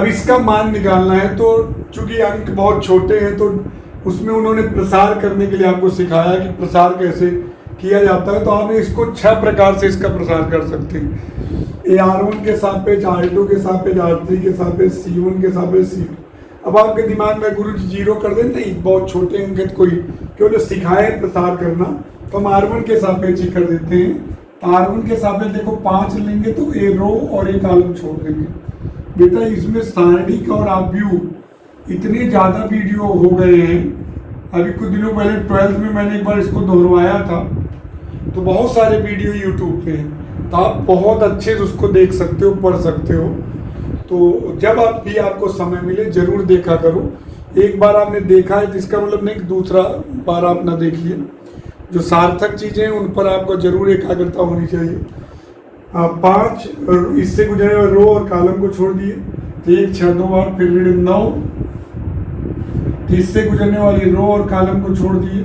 अब इसका मान निकालना है, तो चूंकि अंक बहुत छोटे हैं तो उसमें उन्होंने प्रसार करने के लिए आपको सिखाया कि प्रसार कैसे किया जाता है। तो आप इसको 6 प्रकार से इसका प्रसार कर सकते हैं। R1 के सापेक्ष, R2 के सापेक्ष, R3 के सापेक्ष, C1 के सापेक्ष, C2। अब आपके दिमाग में गुरु जी 0 कर दें, नहीं बहुत छोटे अंक है, कोई केवल सिखाए प्रसार करना, तो हम R1 के सापेक्ष ही कर देते हैं। R1 के सापेक्ष देखो 5 लेंगे तो ए रो और एक कॉलम छोड़ देंगे। बेटा इसमें सारणिक और आव्यूह इतने ज़्यादा वीडियो हो गए हैं, अभी कुछ दिनों पहले 12th में मैंने एक बार इसको दोहराया था, तो बहुत सारे वीडियो यूट्यूब पे हैं, तो आप बहुत अच्छे से उसको देख सकते हो, पढ़ सकते हो। तो जब आप भी आपको समय मिले जरूर देखा करो। एक बार आपने देखा है तो इसका मतलब नहीं कि दूसरा बार आप ना देखिए। जो सार्थक चीज़ें हैं उन पर आपको जरूर एकाग्रता होनी चाहिए। 5 इससे गुजरने वाले रो और कॉलम को छोड़ दिए, तो 1 6 2 8, फिर ऋण 9, तो इससे गुजरने वाली रो और कॉलम को छोड़ दिए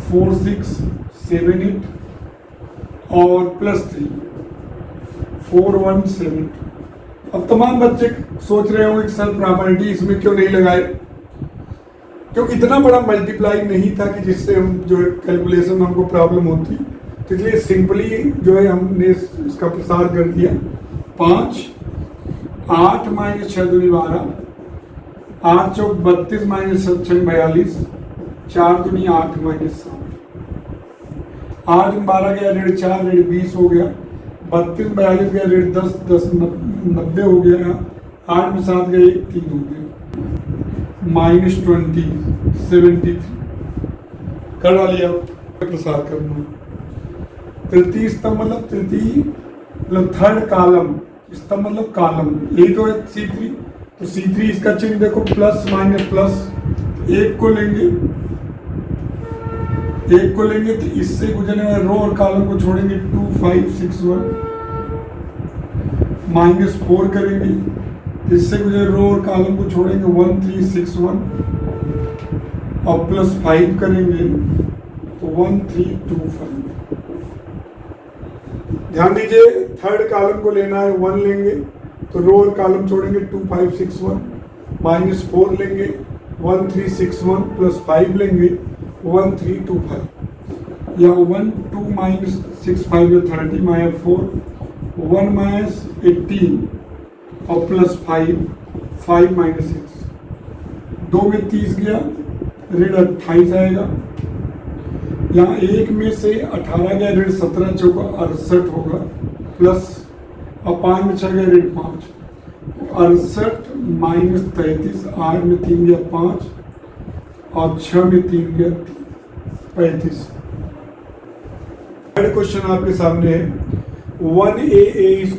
4 6 7 8 और +3 4 1 7। अब तमाम बच्चे सोच रहे होंगे सेल्फ प्रॉपर्टी इसमें क्यों नहीं लगाए, क्योंकि इतना बड़ा मल्टीप्लाई नहीं था कि जिससे हम जो है कैलकुलेशन में हमको प्रॉब्लम होती, तो इसलिए सिंपली जो है हमने इसका प्रसार कर दिया। 5 8 - 6 दूनी 12, 8 चौक 32 - 7 6 42, 4 दूनी 8 - 7, 8 में 12 गया ऋण 4, ऋण 20 हो गया, 32 42 गया ऋण 10 10 90 हो गया, 8 में 7 गया 1 3 हो गया, -20 73 कर डालिए। आप प्रसार करना तृतीय स्तंभ मतलब तृतीय मतलब थर्ड कॉलम, स्तंभ मतलब कॉलम। ये तो है C3, तो C3 इसका चिन्ह देखो प्लस माइनस प्लस, 1 को लेंगे तो इससे गुजरने वाले रो और कॉलम को छोड़ेंगे 2 5 6 1, -4 करेंगे, इससे गुजरे रो और कॉलम को छोड़ेंगे 1 3 6 1 और +5 करेंगे तो 1 3 2 5। ध्यान दीजिए थर्ड कॉलम को लेना है, 1 लेंगे तो रो और कॉलम छोड़ेंगे 2 5 6 1, -4 लेंगे 1 3 6 1 +5 लेंगे 1 3 2 5, या 1 2 - 6 5 30 -4 1 - 18 और +5 5 - 6, 2 में 30 गया ऋण 28 आएगा, यहाँ 1 में से 18 गया ऋण 17 चौका 68 होगा, प्लस और 5 में 6 गया ऋण 5 68 - 33, 8 में 3 गया 5 और 6 में 3 गया 35। थर्ड क्वेश्चन आपके सामने है 1a²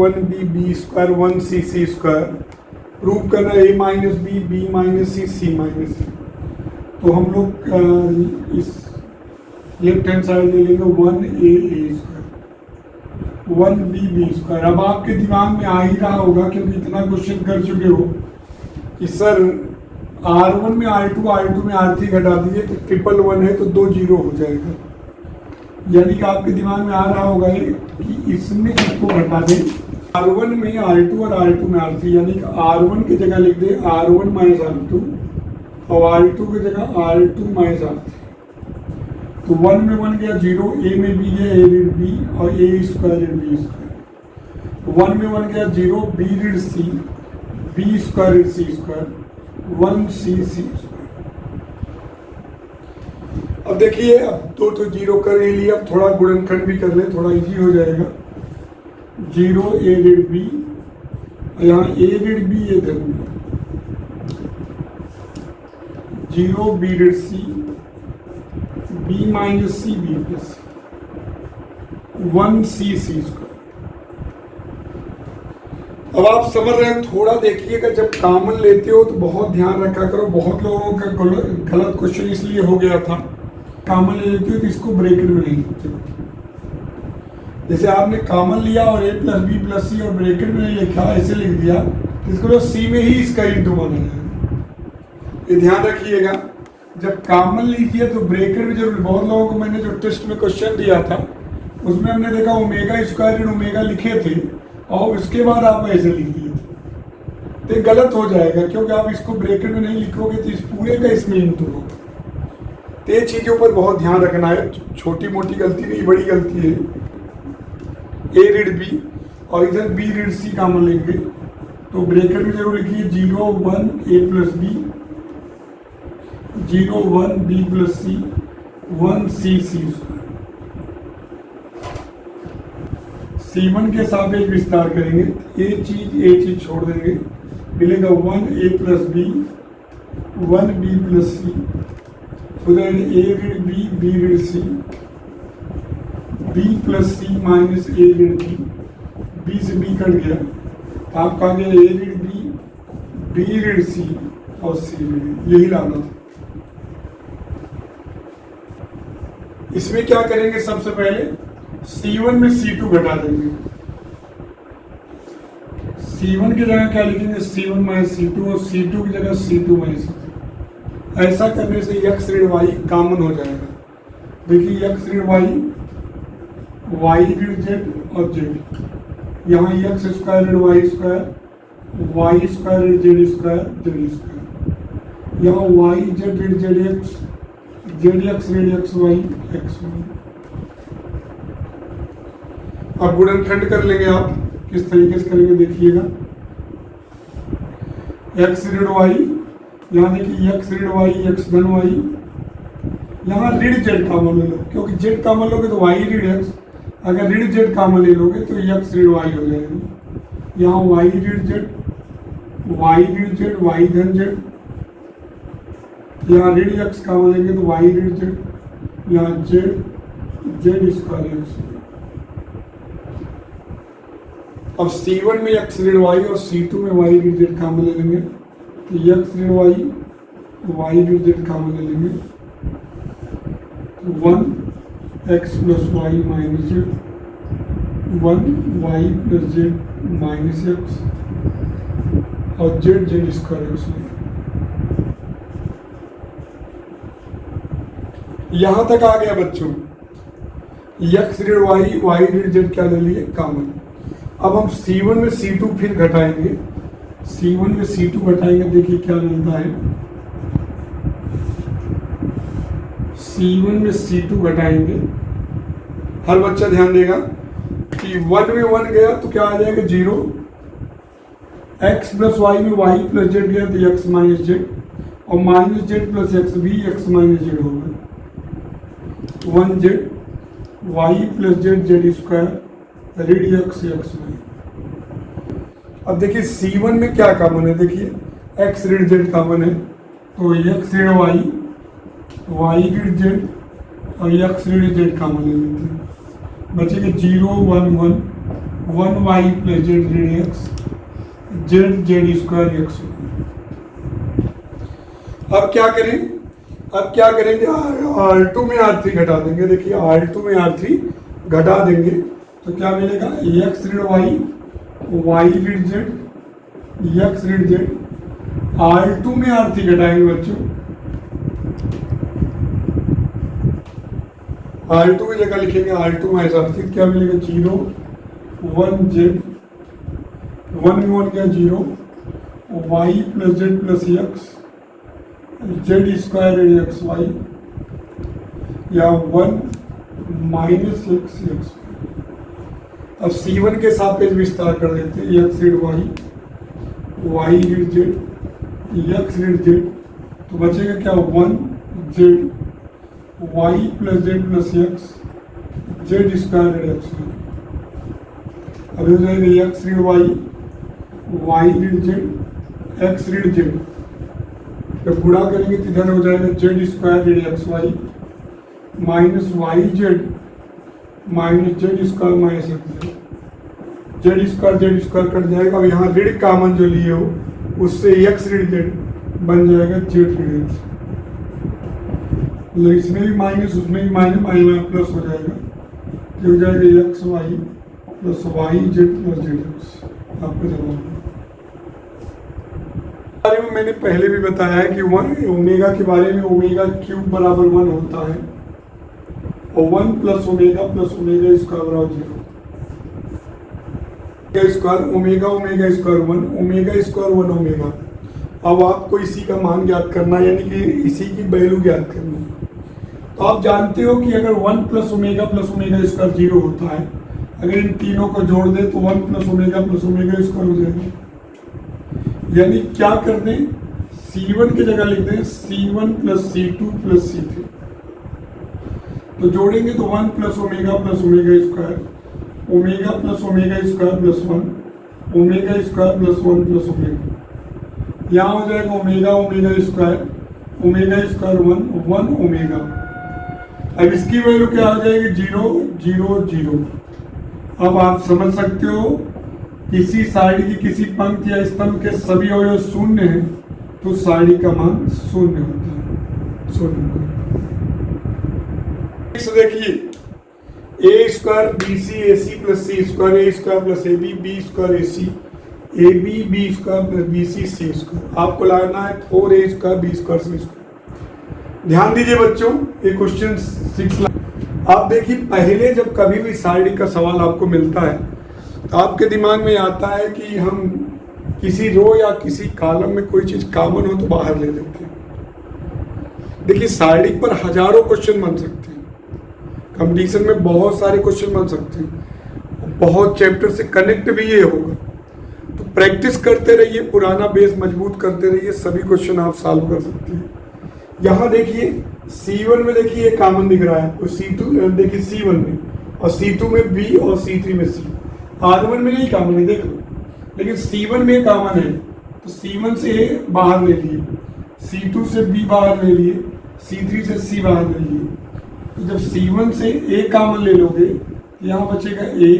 1b² 1c² प्रूव करना a - b b - c c - c। तो हम लोग इस लेफ्ट हैंड साइड ले लेंगे 1a² 1b² अब आपके दिमाग में आ ही रहा होगा क्योंकि इतना क्वेश्चन कर चुके हो कि सर R1 में R2 में R3 घटा दीजिए तो 111 है तो 2 0 हो जाएगा। यानी कि आपके दिमाग में आ रहा होगा कि इसमें इसको घटा दें, R1 में R2 और R2 में R3, यानी कि R1 की जगह लिख दे R1 - R2 और R2 की जगह R2 - R3। तो 1 में 1 गया 0, a में b गया a ऋण b और a² ऋण b², 1 में 1 गया 0, b ऋण c b² ऋण c², 1c c²। अब देखिए अब 2 तो 0 कर ही लिया, अब थोड़ा गुणनखंड भी कर ले, थोड़ा इजी हो जाएगा। 0 a ऋण b, यहाँ a ऋण b ये धन 0 b ऋण c b - c b + 1c c²। अब आप समझ रहे हैं, थोड़ा देखिएगा जब कॉमन लेते हो तो बहुत ध्यान रखा करो। बहुत लोगों का गलत क्वेश्चन इसलिए हो गया था, कॉमन ले लेते हो तो इसको ब्रैकेट में नहीं लिखते हो। जैसे आपने कॉमन लिया और a + b + c और ब्रैकेट में नहीं लिखा, ऐसे लिख दिया तो इसको c में ही इसका इंटू बना है। ये ध्यान रखिएगा, जब कॉमन लिखिए तो ब्रैकेट में जरूर। बहुत लोगों को मैंने जो टेस्ट में क्वेश्चन दिया था उसमें हमने देखा ω² ऋण ω लिखे थे और उसके बाद आप ऐसे लिख दिए थे। तो ये गलत हो जाएगा, क्योंकि आप इसको ब्रैकेट में नहीं लिखोगे तो इस पूरे का इसमें इंटू होगा। तो ये चीज़ों पर बहुत ध्यान रखना है, छोटी मोटी गलती नहीं, बड़ी गलती है। ए ऋण बी और इधर बी ऋण सी कॉमन लेंगे तो ब्रैकेट में जरूर लिखिए 0 1 ए प्लस बी, 0 1 बी प्लस सी, 1 सी सी C1 के सापेक्ष विस्तार करेंगे, ए चीज छोड़ देंगे, मिलेगा 1 ए प्लस बी, 1 बी प्लस सी, उधर ए ऋण बी, बी ऋण सी, बी प्लस सी माइनस ए ऋण बी से बी कट गया, आपका आ गया ए ऋण बी, बी ऋण सी और सी ऋण, यही लाना था। इसमें क्या करेंगे, सबसे पहले C1 में C2 घटा देंगे। C1 की जगह क्या लिखेंगे, C1 माइनस C2 और C2 की जगह C2 माइनस C2। ऐसा करने से x ऋण y कॉमन हो जाएगा। देखिए x ऋण y, y ऋण z और z, यहाँ x स्क्वायर ऋण y स्क्वायर, y स्क्वायर ऋण z स्क्वायर, z स्क्वायर, यहाँ y z ऋण zx, zx ऋण xy, xy। अब गुणनखंड कर लेंगे, आप किस तरीके से करेंगे देखिएगा। x ऋण y, यहाँ देखिए x ऋण y, x धन y, यहाँ ऋण z कॉमन ले लो, क्योंकि z कॉमन लोगे तो y ऋण x, अगर ऋण z कॉमन ले लोगे तो x ऋण y हो जाएगा। यहाँ y ऋण z, y ऋण z, y धन z, यहाँ ऋण x कॉमन लेंगे तो y ऋण z, यहाँ z स्क्वायर x। अब C1 में x ऋण y और C2 में y ऋण z कॉमन ले लेंगे तो x ऋण y, y ऋण z कॉमन ले लेंगे, 1 x plus y minus z, 1 y plus z minus x और z स्क्वायर x। यहां तक आ गया बच्चों, x ऋण y, y ऋण z क्या ले लिए, कॉमन। अब हम C1 में C2 फिर घटाएंगे, C1 में C2 घटाएंगे, देखिए क्या मिलता है। C1 में C2 घटाएंगे, हर बच्चा ध्यान देगा कि 1 में 1 गया तो क्या आ जाएगा 0, x प्लस y में y प्लस z गया तो x माइनस z, और माइनस z प्लस x भी x माइनस z होगा, 1z y plus z square ऋण x x y। अब देखिए C1 में क्या कॉमन है, देखिए x ऋण z कॉमन है तो x ऋण y, y ऋण z और x ऋण z कॉमन ले लेते हैं, बचेगा 0 1 1, 1 y प्लस z ऋण x, z स्क्वायर x। अब क्या करें, अब क्या करेंगे, R2 में R3 घटा देंगे। देखिए R2 में R3 घटा देंगे तो क्या मिलेगा, x ऋण y, y ऋण z, x ऋण z। R2 में R3 घटाएंगे बच्चों, R2 की जगह लिखेंगे R2 माइनस R3, क्या मिलेगा 0 1 z, 1 में 1 गया 0, y plus z plus x, z square ऋण एक्स वाई, या 1 माइनस एक्स एक्स। अब C1 के सापेक्ष विस्तार कर देते हैं, x ऋण y, y ऋण z, x ऋण z, तो बचेगा क्या 1 z, y plus z plus x, z square ऋण x। अब हो जाएगा x ऋण y, y ऋण z, x ऋण z, जब गुणा करेंगे तो इधर हो जाएगा z स्क्वायर ऋण X Y minus Y Z minus Z square minus X, Z square cut जाएगा। अब यहाँ ऋण कॉमन जो लिए हो उससे एक्स ऋण जेड बन जाएगा जेड ऋण एक्स, मतलब इसमें भी माइनस उसमें भी माइनस माइनस प्लस हो जाएगा, तो हो जाएगा X Y plus Y Z plus Z X. आपका जवाब बारे में मैंने पहले भी बताया है कि 1 ओमेगा के बारे में, ओमेगा क्यूब बराबर 1 होता है और 1 प्लस ओमेगा स्क्वायर बराबर 0। Square omega omega square 1 omega square 1 omega. अब आपको इसी का मान ज्ञात करना है, यानी कि इसी की वैल्यू ज्ञात करना है। तो आप जानते हो कि अगर 1 प्लस ओमेगा स्क्वायर 0 होता है, अगर इन तीनों को जोड़ दे तो 1 प्लस ओमेगा स्क्वायर हो जाएगा। यानी क्या कर दें, C1 की जगह लिख दें C1 plus C2 plus C3। तो जोड़ेंगे तो 1 plus omega square omega plus omega square plus 1 omega square plus 1 plus omega. यहाँ हो जाएगा ओमेगा ओमेगा स्क्वायर 1 ओमेगा। अब इसकी वैल्यू क्या हो जाएगी 0 0 0। अब आप समझ सकते हो किसी सारणी की किसी पंक्ति या स्तंभ के सभी अवयव शून्य हैं तो सारणी का मान शून्य होता है, शून्य। देखिए A square B C A C plus C square A square plus A B square A C A B square plus B C square. आपको लाना है 4a square B square C square. ध्यान दीजिए बच्चों, ये क्वेश्चन 6। आप देखिए पहले जब कभी भी सारणी का सवाल आपको मिलता है तो आपके दिमाग में आता है कि हम किसी रो या किसी कॉलम में कोई चीज कॉमन हो तो बाहर ले लेते हैं। देखिए सारणी पर हजारों क्वेश्चन बन सकते हैं, कंपटीशन में बहुत सारे क्वेश्चन बन सकते हैं, बहुत चैप्टर से कनेक्ट भी ये होगा। तो प्रैक्टिस करते रहिए, पुराना बेस मजबूत करते रहिए, सभी क्वेश्चन आप सॉल्व कर सकते हैं। यहाँ देखिए C1 में देखिए ये कॉमन दिख रहा है, और C2 देखिए C1 में, और C2 में B और C3 में C। R1 में नहीं कॉमन है देख लो, लेकिन C1 में कॉमन है तो C1 से A बाहर ले लिए, C2 से B बाहर ले लिए, C3 से C बाहर ले लिए। तो जब C1 से A कॉमन ले लोगे यहाँ बचेगा A,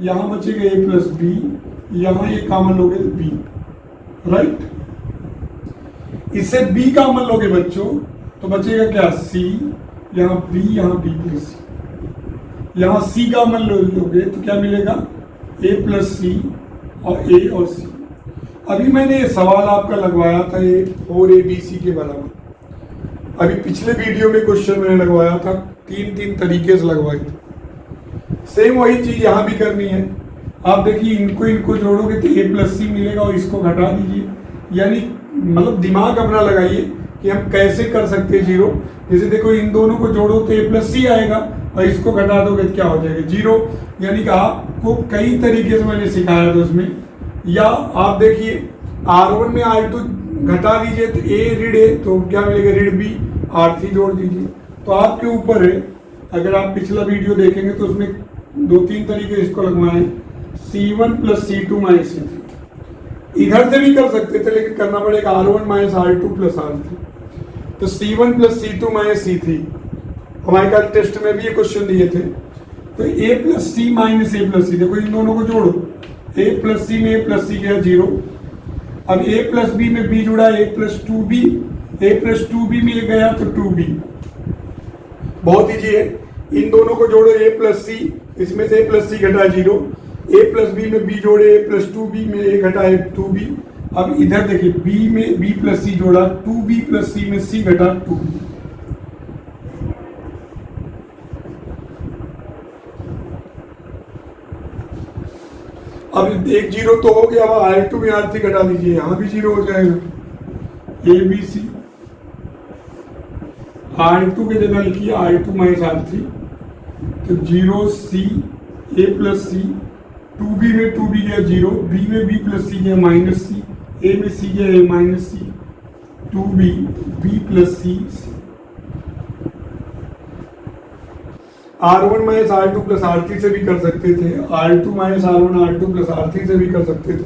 यहाँ बचेगा A प्लस B, यहाँ ये कॉमन लोगे तो B, राइट। इससे B कॉमन लोगे बच्चों तो बचेगा क्या C, यहाँ B, यहाँ B प्लस C। यहाँ C कॉमन लोगे तो क्या मिलेगा A प्लस C और A और C। अभी मैंने ये सवाल आपका लगवाया था ये 4ABC के बराबर। अभी पिछले वीडियो में क्वेश्चन मैंने लगवाया था, तीन तरीके से लगवाई थी। सेम वही चीज यहाँ भी करनी है। आप देखिए इनको जोड़ोगे तो A प्लस C मिलेगा और इसको घटा दीजिए, यानी मतलब दिमाग अपना लगाइए कि हम कैसे कर सकते हैं जीरो। जैसे देखो इन दोनों को जोड़ो तो A प्लस C आएगा और इसको घटा दोगे तो क्या हो जाएगा जीरो। यानी कि आपको कई तरीके से मैंने सिखाया था उसमें। या आप देखिए R1 में R2 घटा दीजिए तो A ऋण A तो क्या मिलेगा ऋण B, R3 जोड़ दीजिए। तो आपके ऊपर है, अगर आप पिछला वीडियो देखेंगे तो उसमें 2-3 तरीके इसको लगवाएं, C1 plus C2 minus C3। इधर से भी कर सकते थे लेकिन करना पड़ेगा R1 minus R2 plus R3। तो C1 plus C2 minus C3 हमारे कल टेस्ट में भी ये क्वेश्चन दिए थे। तो A plus C minus A plus C, देखो इन दोनों को जोड़ो, A प्लस C में A प्लस C गया जीरो। अब A प्लस B में B जुड़ा A plus 2B, A plus 2B में ये गया तो 2B। बहुत ईजी है, इन दोनों को जोड़ो A प्लस C, इसमें से A प्लस C घटा जीरो, A प्लस B में B जोड़े A प्लस 2B में A घटा 2B। अब इधर देखिए B में B प्लस C जोड़ा 2B प्लस C में C घटा 2B। अब एक जीरो तो हो गया, अब R2 में R3 घटा दीजिए, यहाँ भी जीरो हो जाएगा। ABC R2 की जगह लिखिए R2 माइनस R3 तो 0C A plus C, 2B में 2B गया जीरो, B में B प्लस C गया माइनस C, A में C गया A minus C, 2B B plus C। R1 minus R2 plus R3 से भी कर सकते थे, R2 minus R1 R2 plus R3 से भी कर सकते थे,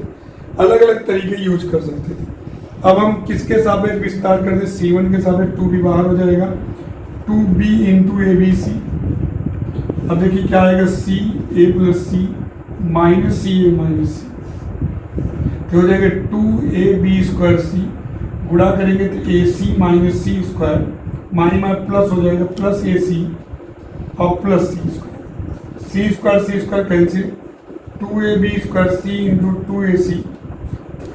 अलग अलग तरीके यूज कर सकते थे। अब हम किसके सापेक्ष विस्तार करते, C1 के सापेक्ष 2B बाहर हो जाएगा, 2B इंटू ABC। अब देखिए क्या आएगा C A plus C minus C A minus C, हो जाएगा 2AB स्क्वायर C, गुणा करेंगे तो AC minus C square, minus plus हो जाएगा प्लस AC और plus C square cancel, 2AB square C into 2AC,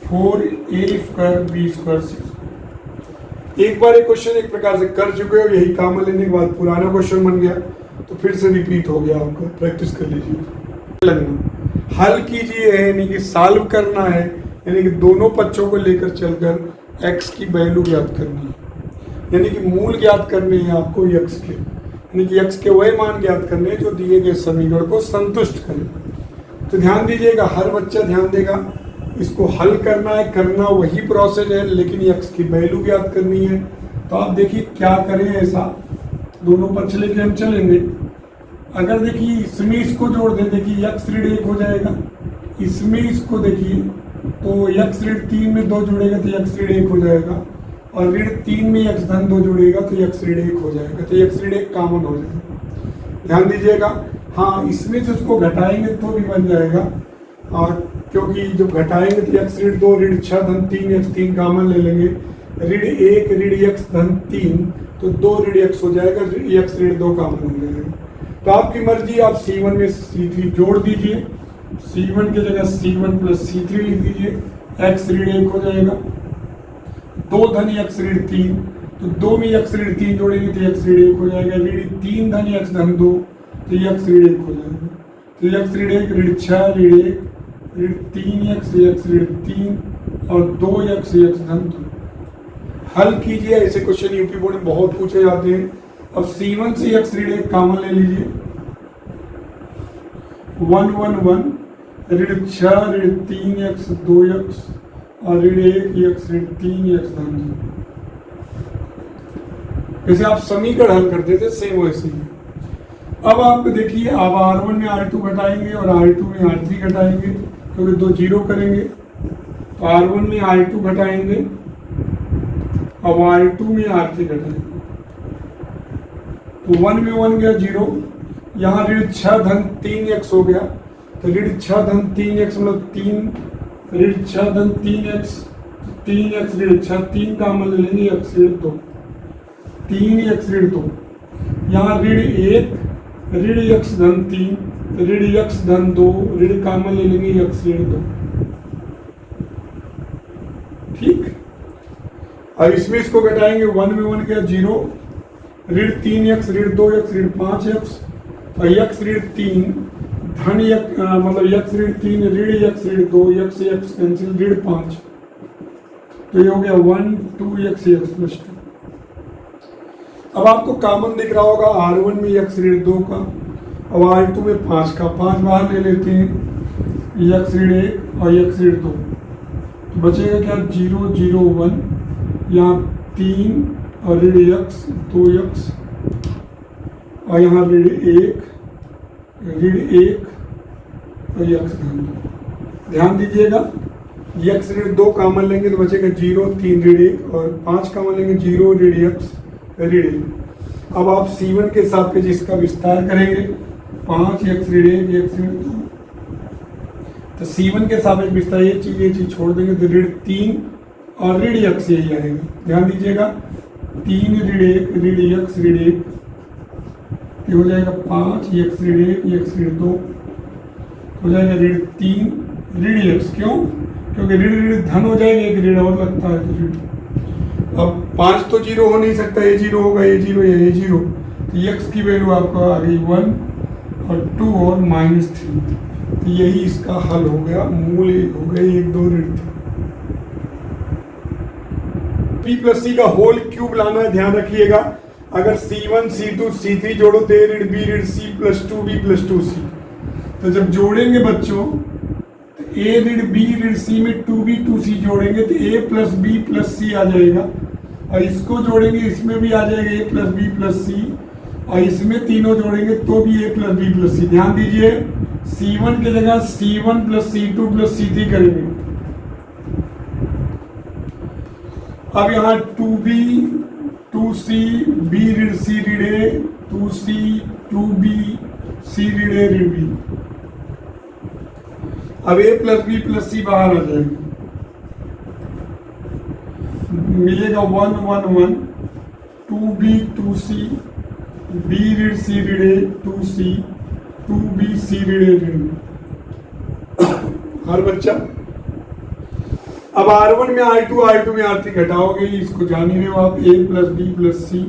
4A square B square C square. एक बार एक क्वेश्चन एक प्रकार से कर चुके हो, यही काम लेने के बाद पुराना क्वेश्चन बन गया तो फिर से रिपीट हो गया, आपका प्रैक्टिस कर लीजिए। लगना हल कीजिए है, यानी कि सॉल्व करना है, यानी कि दोनों पक्षों को लेकर चलकर x की वैल्यू ज्ञात करनी है, यानी कि मूल ज्ञात करने हैं आपको x के, यानी कि x के वही मान ज्ञात करने हैं जो दिए गए समीकरण को संतुष्ट करें। तो ध्यान दीजिएगा, हर बच्चा ध्यान देगा, इसको हल करना है, करना वही प्रोसेस है, लेकिन x की वैल्यू ज्ञात करनी है। तो आप देखिए क्या करें, ऐसा दोनों पक्ष लेके हम चलेंगे। अगर देखिए इसमें इसको जोड़ दें, देखिए x ऋण 1 हो जाएगा, इसमें इसको देखिए तो x ऋण 3 में 2 जुड़ेगा तो x ऋण 1 हो जाएगा, और ऋण 3 में x धन 2 जुड़ेगा तो x ऋण 1 हो जाएगा, तो x ऋण 1 कॉमन हो जाएगा। ध्यान दीजिएगा, हाँ इसमें से उसको घटाएंगे तो भी बन जाएगा, और क्योंकि जब घटाएंगे तो x ऋण 2 ऋण 6 धन 3 x 3 कॉमन ले लेंगे, ऋण 1 ऋण x धन 3 तो 2 ऋण x हो जाएगा, x ऋण 2 कॉमन हो जाएगा। तो आपकी मर्जी, आप C1 में C3 जोड़ दीजिए, C1 की जगह C1 प्लस C3 लिख दीजिए, x ऋण 1 हो जाएगा, 2 धन x ऋण 3 तो 2 में x ऋण 3 जोड़ेंगे तो x ऋण 1 हो जाएगा, ऋण 3 धन x धन 2 तो x ऋण 1 हो जाएगा, तो x ऋण 1 ऋण 6 ऋण 1 ऋण 3x x ऋण 3 और 2x x धन 2। हल कीजिए, ऐसे क्वेश्चन यूपी बोर्ड में बहुत पूछे जाते हैं। अब C1 से x ऋण 1 कॉमन ले लीजिए, 1 1 1 ऋण 6 ऋण 3x 2x और ऋण 1 ऋण 3x धन 2। जैसे आप समीकरण हल करते थे सेम वैसे ही। अब आप देखिए, अब R1 में R2 घटाएंगे और R2 में R3 घटाएंगे, क्योंकि दो जीरो करेंगे तो R1 में R2 घटाएंगे, अब R2 में R3 घटाएंगे, तो 1 में 1 गया 0, यहाँ ऋण 6 धन 3x हो गया, तो ऋण 6 धन 3x मतलब 3 ऋण 6 धन 3x 3x ऋण 6 3 कॉमन ले लेंगे, x ऋण 2 3x ऋण 2, यहाँ ऋण 1 ऋण x धन 3 ऋण x धन 2 ऋण कॉमन ले लेंगे, x ऋण 2। ठीक, अब इसमें इसको घटाएंगे, 1 में 1 गया 0, ऋण 3x ऋण 2x ऋण 5x और x ऋण 3 धन मतलब x ऋण 3 ऋण x ऋण 2 x कैंसिल ऋण 5, तो ये हो गया 1 2x प्लस 2। अब आपको कॉमन दिख रहा होगा R1 में x ऋण 2 का और R2 में 5 का, 5 बाहर ले लेते हैं, x ऋण 1 और x ऋण 2, तो बचेगा क्या 0 0 1, यहाँ 3 और ऋण x 2x और यहाँ ऋण 1 और x धन 2। ध्यान दीजिएगा, x ऋण 2 कॉमन लेंगे तो बचेगा 0 3 ऋण 1 और 5 कॉमन लेंगे 0 ऋण x ऋण 1। अब आप C1 के साथ जिसका विस्तार करेंगे 5x ऋण 1 x ऋण 2, तो C1 के साथ विस्तार ये चीज छोड़ देंगे तो ऋण 3 और ऋण x यही आएगा। ध्यान दीजिएगा, 3 ऋण 1 ऋण x ऋण 1 ये हो जाएगा 5 x ऋण 1 x ऋण 2 हो जाएगा ऋण 3 ऋण x, क्यों? क्योंकि ऋण ऋण धन हो जाएगा, एक ऋण और लगता है तो ऋण। अब 5 तो 0 हो नहीं सकता, ये 0 होगा, ये 0 ये 0, तो x की वैल्यू आपको आ गई 1 और 2 और -3, तो यही इसका हल हो गया, मूल हो गए 1 2 ऋण 3। b प्लस c का होल क्यूब लाना है, ध्यान रखिएगा। अगर C1 C2 C3 जोड़ो तो a ऋण b ऋण c plus 2b plus 2c, तो जब जोड़ेंगे बच्चों तो a ऋण b ऋण c में 2b 2c जोड़ेंगे तो a plus b plus c आ जाएगा, और इसको जोड़ेंगे इसमें भी आ जाएगा a plus b plus c, और इसमें तीनों जोड़ेंगे तो भी a plus b plus c। ध्यान दीजिए, C1 की जगह C1 plus C2 plus C3 करेंगे। अब यहाँ 2b 2c b ऋण c ऋण a 2c 2b c ऋण a ऋण b, अब a plus b plus c बाहर आ जाएगा, मिलेगा 1 1 1 2b 2c b ऋण c ऋण a 2c 2b c ऋण a ऋण b। हर बच्चा, अब R1 में R2 में R3 घटाओगे, इसको जान ही रहे हो आप, a plus b plus c।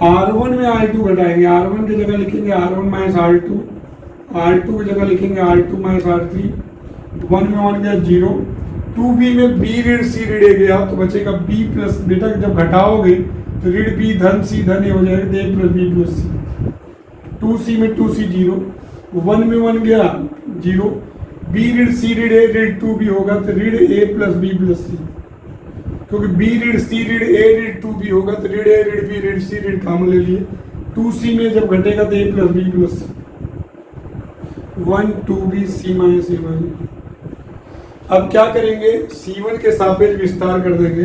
R1 में R2 घटाएंगे, R1 की जगह लिखेंगे R1 माइनस R2 R2 की जगह लिखेंगे R2 माइनस R3, 1 में 1 गया 0, 2B में B ऋण C ऋण A गया तो बचेगा B प्लस, बेटा जब घटाओगे तो ऋण B धन C धन A हो जाएगा, तो A plus B plus C, 2C में 2C 0, 1 में 1 गया 0, B ऋण C ऋण A ऋण 2B होगा तो ऋण A plus B plus C, क्योंकि B ऋण C ऋण A ऋण 2B होगा तो ऋण A ऋण B ऋण C ऋण कॉमन ले लिए, 2C में जब घटेगा तो A plus B plus C, 1 2B C minus A minus. अब क्या करेंगे, C1 के सापेक्ष विस्तार कर देंगे,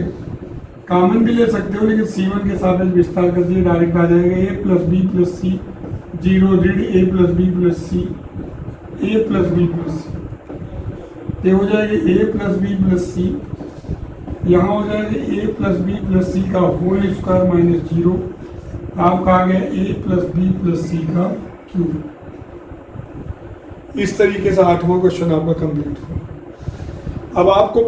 कॉमन भी ले सकते हो लेकिन C1 के सापेक्ष विस्तार कर दिए, डायरेक्ट आ जाएगा A plus B plus C, 0 ऋण A plus B plus C, A plus B plus C, ये हो जाएगा A plus B plus C, यहाँ हो जाएगा A plus B plus C का होल स्क्वायर माइनस 0, आपका आ गया A plus B plus C का क्यूब। इस तरीके से 8वां क्वेश्चन आपका कंप्लीट हुआ। अब आपको